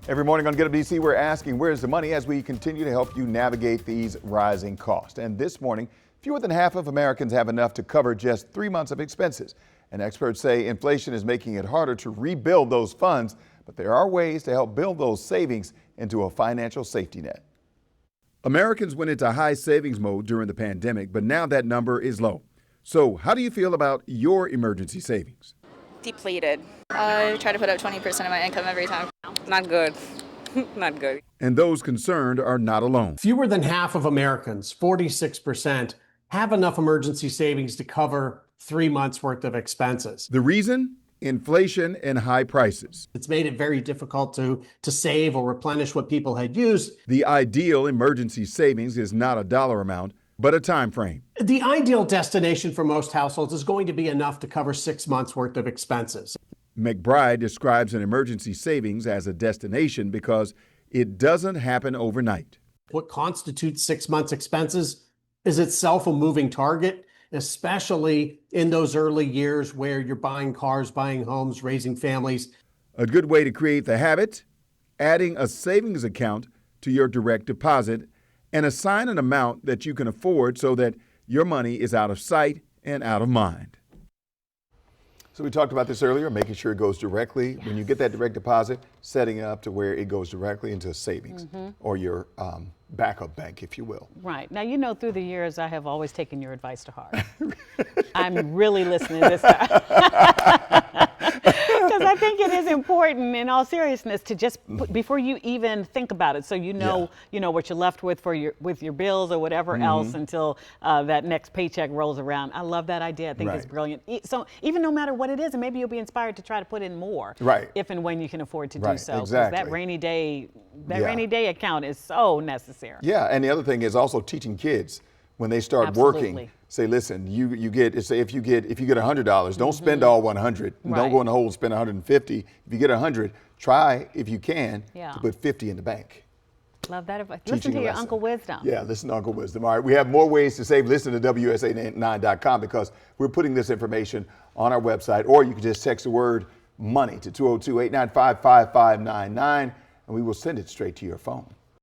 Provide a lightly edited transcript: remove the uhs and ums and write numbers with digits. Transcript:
Every morning on Get Up DC, we're asking where's the money as we continue to help you navigate these rising costs. And this morning, fewer than half of Americans have enough to cover just 3 months of expenses. And experts say inflation is making it harder to rebuild those funds, but there are ways to help build those savings into a financial safety net. Americans went into high savings mode during the pandemic, but now that number is low. So how do you feel about your emergency savings? Depleted. I try to put up 20% of my income every time. Not good. Not good. And those concerned are not alone. Fewer than half of Americans, 46%, have enough emergency savings to cover 3 months worth of expenses. The reason? Inflation and high prices. It's made it very difficult to save or replenish what people had used. The ideal emergency savings is not a dollar amount, but a time frame. The ideal destination for most households is going to be enough to cover 6 months worth of expenses. McBride describes an emergency savings as a destination because it doesn't happen overnight. What constitutes 6 months expenses is itself a moving target, especially in those early years where you're buying cars, buying homes, raising families. A good way to create the habit, adding a savings account to your direct deposit and assign an amount that you can afford so that your money is out of sight and out of mind. So we talked about this earlier, making sure it goes directly. Yes. When you get that direct deposit, setting it up to where it goes directly into savings or your backup bank, if you will. Right. Now, you know, through the years, I have always taken your advice to heart. I'm really listening this time. Because I think it is important, in all seriousness, to just before you even think about it, so you know what you're left with for your bills or whatever else until that next paycheck rolls around. I love that idea. I think it's brilliant. So even no matter what it is, and maybe you'll be inspired to try to put in more, if and when you can afford to do so. Exactly. That rainy day account is so necessary. Yeah, and the other thing is also teaching kids when they start working. Say, listen, you get, say if you get $100, don't spend all 100. Don't go in the hole and spend 150. If you get 100, try if you can to put 50 in the bank. Love that advice. Listen to your Uncle Wisdom. Yeah, listen to Uncle Wisdom. All right, we have more ways to save. Listen to WSA9.com because we're putting this information on our website, or you can just text the word money to 202-895-5599 and we will send it straight to your phone.